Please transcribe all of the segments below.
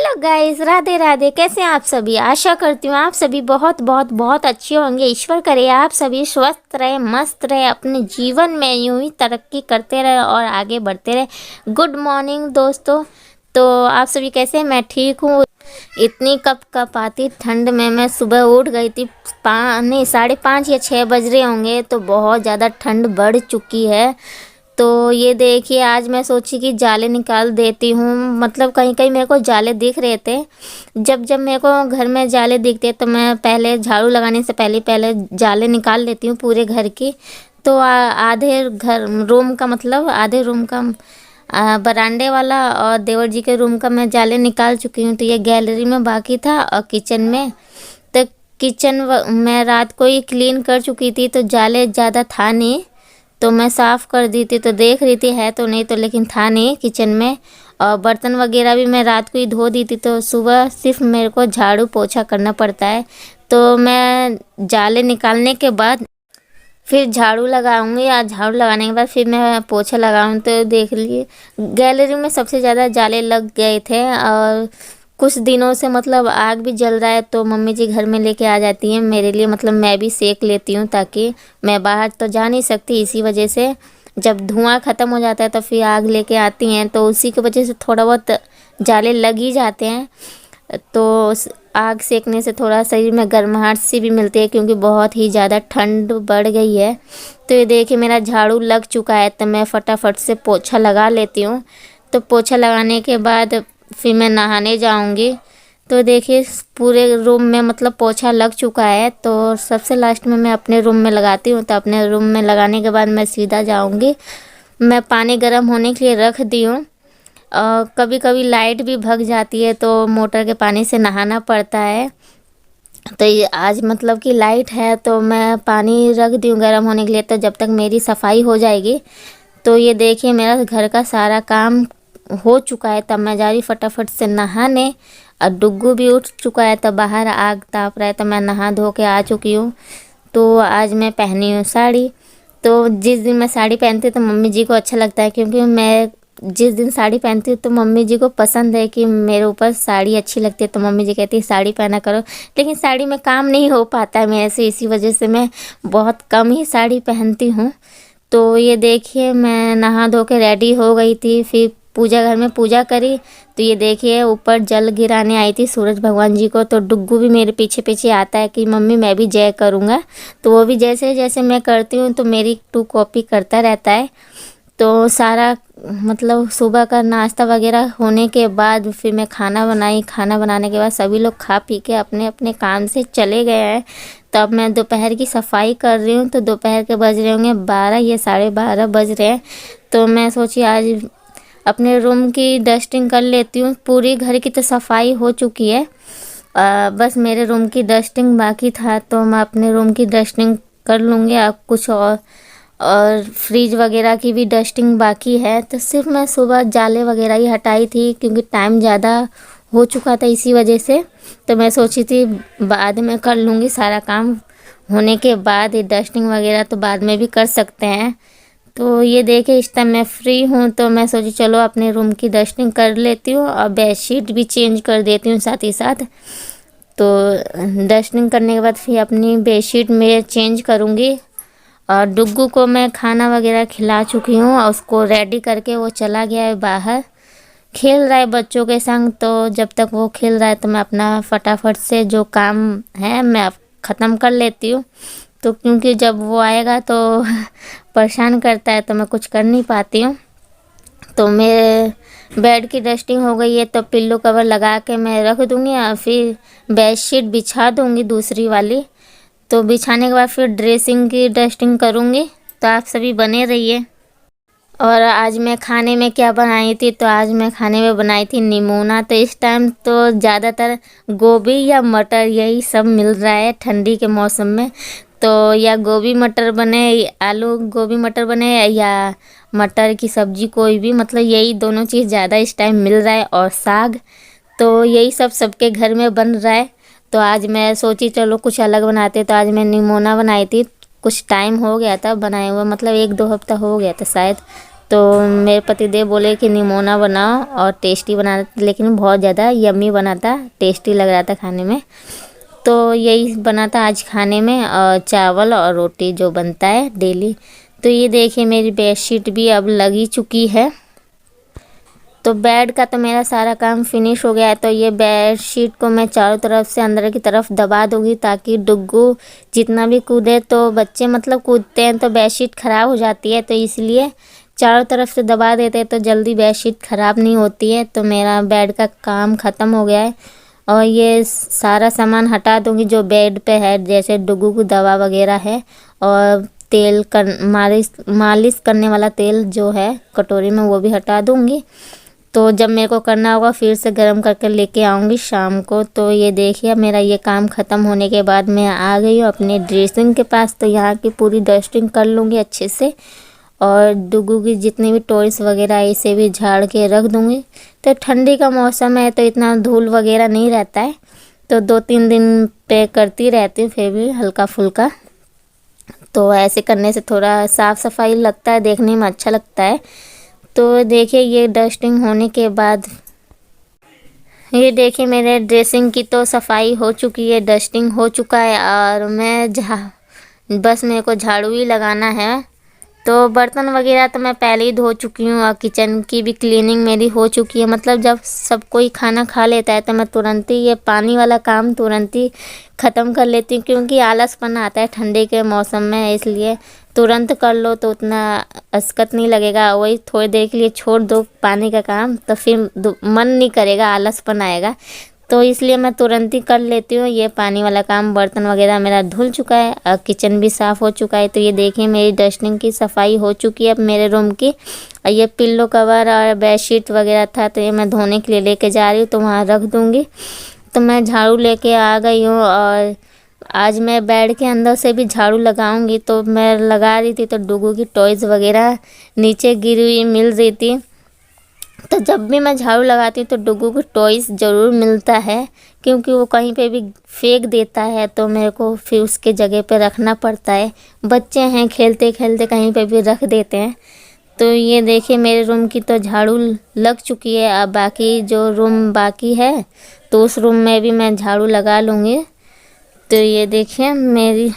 Hello guys, Radhe Radhe. कैसे हैं आप सभी? आशा करती हूँ आप सभी बहुत बहुत बहुत अच्छे होंगे। ईश्वर करे आप सभी स्वस्थ रहे, मस्त रहे, अपने जीवन में यूं ही तरक्की करते रहे और आगे बढ़ते रहे। गुड मॉर्निंग दोस्तों। तो आप सभी कैसे हैं? मैं ठीक हूँ। इतनी कपकपाती ठंड में मैं सुबह उठ गई थी। नहीं, 5:30 या 6 बज रहे होंगे। तो बहुत ज़्यादा ठंड बढ़ चुकी है। तो ये देखिए, आज मैं सोची कि जाले निकाल देती हूँ। मतलब कहीं कहीं मेरे को जाले दिख रहे थे। जब जब मेरे को घर में जाले दिखते तो मैं पहले झाड़ू लगाने से पहले जाले निकाल लेती हूँ पूरे घर की। तो आधे घर रूम का, मतलब आधे रूम का, बरामदे वाला और देवर जी के रूम का मैं जाले निकाल चुकी हूँ। तो ये गैलरी में बाकी था और किचन में। तो किचन मैं रात को ही क्लीन कर चुकी थी, तो जाले ज़्यादा था नहीं। तो मैं साफ़ कर दी थी, तो देख रही थी है तो नहीं, तो लेकिन था नहीं किचन में। और बर्तन वगैरह भी मैं रात को ही धो दी थी। तो सुबह सिर्फ मेरे को झाड़ू पोछा करना पड़ता है। तो मैं जाले निकालने के बाद फिर झाड़ू लगाऊंगी, या झाड़ू लगाने के बाद फिर मैं पोछा लगाऊँ। तो देख लिए गैलरी में सबसे ज़्यादा जाले लग गए थे। और कुछ दिनों से मतलब आग भी जल रहा है, तो मम्मी जी घर में लेके आ जाती हैं मेरे लिए। मतलब मैं भी सेक लेती हूँ, ताकि मैं बाहर तो जा नहीं सकती। इसी वजह से जब धुआं ख़त्म हो जाता है तो फिर आग लेके आती हैं। तो उसी की वजह से थोड़ा बहुत जाले लग ही जाते हैं। तो आग सेकने से थोड़ा शरीर में गर्माहट सी भी मिलती है, क्योंकि बहुत ही ज़्यादा ठंड बढ़ गई है। तो ये देखिए, मेरा झाड़ू लग चुका है। तो मैं फटाफट से पोछा लगा लेती हूँ। तो पोछा लगाने के बाद फिर मैं नहाने जाऊंगी। तो देखिए, पूरे रूम में मतलब पोछा लग चुका है। तो सबसे लास्ट में मैं अपने रूम में लगाती हूँ। तो अपने रूम में लगाने के बाद मैं सीधा जाऊंगी। मैं पानी गर्म होने के लिए रख दी हूँ। कभी कभी लाइट भी भग जाती है, तो मोटर के पानी से नहाना पड़ता है। तो ये आज मतलब कि लाइट है, तो मैं पानी रख दी हूँ गर्म होने के लिए। तो जब तक मेरी सफाई हो जाएगी। तो ये देखिए, मेरा घर का सारा काम हो चुका है। तब मैं जा रही फटाफट से नहाने। और डुग्गू भी उठ चुका है, तब बाहर आग ताप रहा है। तो मैं नहा धो के आ चुकी हूँ। तो आज मैं पहनी हूँ साड़ी। तो जिस दिन मैं साड़ी पहनती हूँ तो मम्मी जी को अच्छा लगता है, क्योंकि मैं जिस दिन साड़ी पहनती हूँ तो मम्मी जी को पसंद है कि मेरे ऊपर साड़ी अच्छी लगती है। तो मम्मी जी कहती है साड़ी पहना करो। लेकिन साड़ी में काम नहीं हो पाता है मेरे से, इसी वजह से मैं बहुत कम ही साड़ी पहनती हूँ। तो ये देखिए, मैं नहा धो के रेडी हो गई थी। फिर पूजा घर में पूजा करी। तो ये देखिए, ऊपर जल गिराने आई थी सूरज भगवान जी को। तो डुग्गू भी मेरे पीछे पीछे आता है कि मम्मी मैं भी जय करूँगा। तो वो भी जैसे जैसे मैं करती हूँ तो मेरी 2 कॉपी करता रहता है। तो सारा मतलब सुबह का नाश्ता वगैरह होने के बाद फिर मैं खाना बनाई। खाना बनाने के बाद सभी लोग खा पी के अपने अपने काम से चले गए हैं। तब मैं दोपहर की सफाई कर रही हूँ। तो दोपहर के बज रहे होंगे 12 या 12:30 बज रहे हैं। तो मैं सोची आज अपने रूम की डस्टिंग कर लेती हूँ। पूरी घर की तो सफाई हो चुकी है, बस मेरे रूम की डस्टिंग बाकी था। तो मैं अपने रूम की डस्टिंग कर लूँगी। अब कुछ और फ्रिज वगैरह की भी डस्टिंग बाकी है। तो सिर्फ मैं सुबह जाले वगैरह ही हटाई थी, क्योंकि टाइम ज़्यादा हो चुका था इसी वजह से। तो मैं सोची थी बाद में कर लूँगी, सारा काम होने के बाद ये डस्टिंग वगैरह तो बाद में भी कर सकते हैं। तो ये देखिए, इस टाइम मैं फ्री हूँ। तो मैं सोची चलो अपने रूम की डस्टिंग कर लेती हूँ और बेडशीट भी चेंज कर देती हूँ साथ ही साथ। तो डस्टिंग करने के बाद फिर अपनी बेडशीट में चेंज करूँगी। और डुग्गू को मैं खाना वगैरह खिला चुकी हूँ और उसको रेडी करके वो चला गया है बाहर, खेल रहा है बच्चों के संग। तो जब तक वो खेल रहा है तो मैं अपना फटाफट से जो काम है मैं ख़त्म कर लेती हूँ। तो क्योंकि जब वो आएगा तो परेशान करता है, तो मैं कुछ कर नहीं पाती हूँ। तो मेरे बेड की डस्टिंग हो गई है। तो पिल्लो कवर लगा के मैं रख दूँगी और फिर बेडशीट बिछा दूँगी दूसरी वाली। तो बिछाने के बाद फिर ड्रेसिंग की डस्टिंग करूँगी। तो आप सभी बने रहिए। और आज मैं खाने में क्या बनाई थी? तो आज मैं खाने में बनाई थी निमोना। तो इस टाइम तो ज़्यादातर गोभी या मटर यही सब मिल रहा है ठंडी के मौसम में। तो या गोभी मटर बने, आलू गोभी मटर बने, या मटर की सब्ज़ी कोई भी, मतलब यही दोनों चीज़ ज़्यादा इस टाइम मिल रहा है। और साग, तो यही सब सबके घर में बन रहा है। तो आज मैं सोची चलो कुछ अलग बनाते। तो आज मैं निमोना बनाई थी। कुछ टाइम हो गया था बनाए हुए, मतलब 1-2 हफ्ता हो गया था शायद। तो मेरे पतिदेव बोले कि निमोना बनाओ और टेस्टी बना, लेकिन बहुत ज़्यादा यम्मी बना था, टेस्टी लग रहा था खाने में। तो यही बना था आज खाने में, और चावल और रोटी जो बनता है डेली। तो ये देखिए मेरी बेडशीट भी अब लगी चुकी है। तो बेड का तो मेरा सारा काम फिनिश हो गया है। तो ये बेडशीट को मैं चारों तरफ से अंदर की तरफ दबा दूंगी, ताकि डुग्गू जितना भी कूदे, तो बच्चे मतलब कूदते हैं तो बेडशीट ख़राब हो जाती है, तो इसलिए चारों तरफ से दबा देते हैं तो जल्दी बेडशीट ख़राब नहीं होती है। तो मेरा बेड का काम ख़त्म हो गया है, और ये सारा सामान हटा दूंगी जो बेड पे है, जैसे डुग्गू की दवा वगैरह है, और तेल कर मालिश करने वाला तेल जो है कटोरी में, वो भी हटा दूंगी। तो जब मेरे को करना होगा फिर से गर्म करके लेके आऊँगी शाम को। तो ये देखिए मेरा ये काम ख़त्म होने के बाद मैं आ गई हूँ अपने ड्रेसिंग के पास। तो यहाँ की पूरी डस्टिंग कर लूँगी अच्छे से, और डुग्गू की जितनी भी टॉयस वगैरह है इसे भी झाड़ के रख दूँगी। तो ठंडी का मौसम है तो इतना धूल वगैरह नहीं रहता है, तो 2-3 दिन पे करती रहती हूँ, फिर भी हल्का फुल्का। तो ऐसे करने से थोड़ा साफ़ सफाई लगता है, देखने में अच्छा लगता है। तो देखिए ये डस्टिंग होने के बाद, ये देखिए मेरे ड्रेसिंग की तो सफाई हो चुकी है, डस्टिंग हो चुका है, और मैं बस मेरे को झाड़ू ही लगाना है। तो बर्तन वगैरह तो मैं पहले ही धो चुकी हूँ, और किचन की भी क्लीनिंग मेरी हो चुकी है। मतलब जब सब कोई खाना खा लेता है तो मैं तुरंत ही ये पानी वाला काम तुरंत ही ख़त्म कर लेती हूँ, क्योंकि आलसपन आता है ठंडी के मौसम में, इसलिए तुरंत कर लो तो उतना असकत नहीं लगेगा। वही थोड़ी देर के लिए छोड़ दो पानी का काम, तो फिर मन नहीं करेगा, आलसपन आएगा। तो इसलिए मैं तुरंत ही कर लेती हूँ ये पानी वाला काम। बर्तन वगैरह मेरा धुल चुका है और किचन भी साफ़ हो चुका है। तो ये देखिए मेरी डस्टिंग की सफाई हो चुकी है अब मेरे रूम की। और ये पिल्लो कवर और बेडशीट वगैरह था तो ये मैं धोने के लिए लेके जा रही हूँ, तो वहाँ रख दूँगी। तो मैं झाड़ू लेके आ गई हूँ, और आज मैं बेड के अंदर से भी झाड़ू लगाऊंगी। तो मैं लगा रही थी तो डुग्गू की टॉयज़ वगैरह नीचे गिरी हुई मिल रही थी। तो जब भी मैं झाड़ू लगाती हूँ तो डुग्गू को टॉयज़ ज़रूर मिलता है, क्योंकि वो कहीं पे भी फेंक देता है तो मेरे को फिर उसके जगह पे रखना पड़ता है। बच्चे हैं, खेलते खेलते कहीं पे भी रख देते हैं। तो ये देखिए मेरे रूम की तो झाड़ू लग चुकी है। अब बाकी जो रूम बाकी है तो उस रूम में भी मैं झाड़ू लगा लूँगी। तो ये देखिए मेरी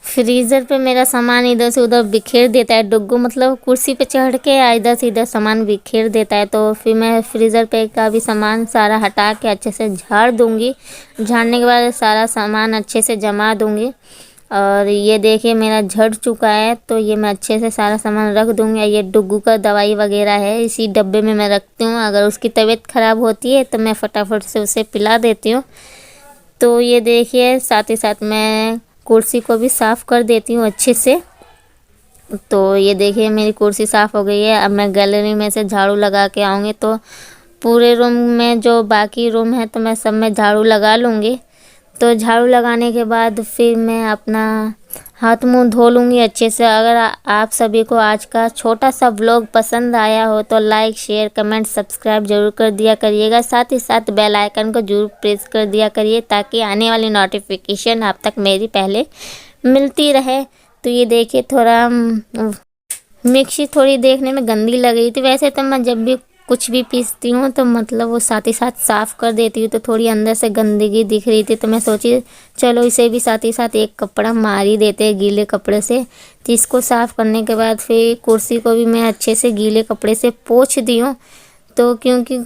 फ्रीज़र पे मेरा सामान इधर से उधर बिखेर देता है डुग्गू, मतलब कुर्सी पे चढ़ के इधर से इधर सामान बिखेर देता है। तो फिर मैं फ्रीज़र पे का भी सामान सारा हटा के अच्छे से झाड़ दूँगी। झाड़ने के बाद सारा सामान अच्छे से जमा दूँगी। और ये देखिए मेरा झड़ चुका है, तो ये मैं अच्छे से सारा सामान रख दूँगी। ये डुग्गू का दवाई वगैरह है, इसी डब्बे में मैं रखती हूँ। अगर उसकी तबीयत ख़राब होती है तो मैं फटाफट से उसे पिला देती हूँ। तो ये देखिए साथ ही साथ मैं कुर्सी को भी साफ़ कर देती हूँ अच्छे से। तो ये देखिए मेरी कुर्सी साफ़ हो गई है। अब मैं गैलरी में से झाड़ू लगा के आऊँगी, तो पूरे रूम में जो बाकी रूम है तो मैं सब में झाड़ू लगा लूँगी। तो झाड़ू लगाने के बाद फिर मैं अपना हाथ मुंह धो लूँगी अच्छे से। अगर आप सभी को आज का छोटा सा व्लॉग पसंद आया हो तो लाइक, शेयर, कमेंट, सब्सक्राइब जरूर कर दिया करिएगा। साथ ही साथ बेल आइकन को जरूर प्रेस कर दिया करिए, ताकि आने वाली नोटिफिकेशन आप तक मेरी पहले मिलती रहे। तो ये देखिए थोड़ा मिक्सी थोड़ी देखने में गंदी लग रही थी। वैसे तो मैं जब भी कुछ भी पीसती हूँ तो मतलब वो साथ ही साथ साफ़ कर देती हूँ, तो थोड़ी अंदर से गंदगी दिख रही थी। तो मैं सोची चलो इसे भी साथ ही साथ एक कपड़ा मार ही देते हैं गीले कपड़े से। तो इसको साफ़ करने के बाद फिर कुर्सी को भी मैं अच्छे से गीले कपड़े से पोंछ दी हूँ। तो क्योंकि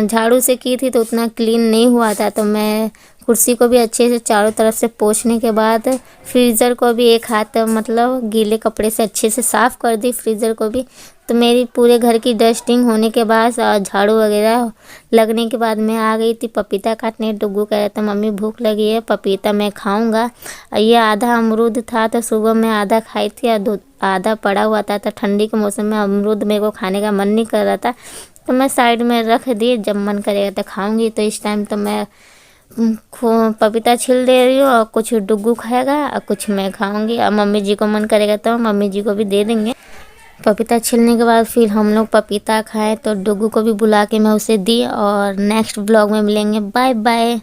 झाड़ू से की थी तो उतना क्लीन नहीं हुआ था, तो मैं कुर्सी को भी अच्छे से चारों तरफ से पोंछने के बाद फ्रीज़र को भी एक हाथ मतलब गीले कपड़े से अच्छे से साफ़ कर दी फ्रीज़र को भी। तो मेरी पूरे घर की डस्टिंग होने के बाद और झाड़ू वगैरह लगने के बाद मैं आ गई थी पपीता काटने। डुग्गू कह रहा था मम्मी भूख लगी है, पपीता मैं खाऊंगा। ये आधा अमरूद था तो सुबह मैं आधा खाई थी और आधा पड़ा हुआ था। तो ठंडी के मौसम में अमरूद मेरे को खाने का मन नहीं कर रहा था, तो मैं साइड में रख दिए, जब मन करेगा तो खाऊंगी। तो इस टाइम तो मैं पपीता छिल दे रही हूँ, और कुछ डुग्गू खाएगा और कुछ मैं खाऊंगी। और मम्मी जी को मन करेगा तो मम्मी जी को भी दे देंगे। पपीता छिलने के बाद फिर हम लोग पपीता खाए, तो डुग्गू को भी बुला के मैं उसे दी। और नेक्स्ट ब्लॉग में मिलेंगे। Bye bye.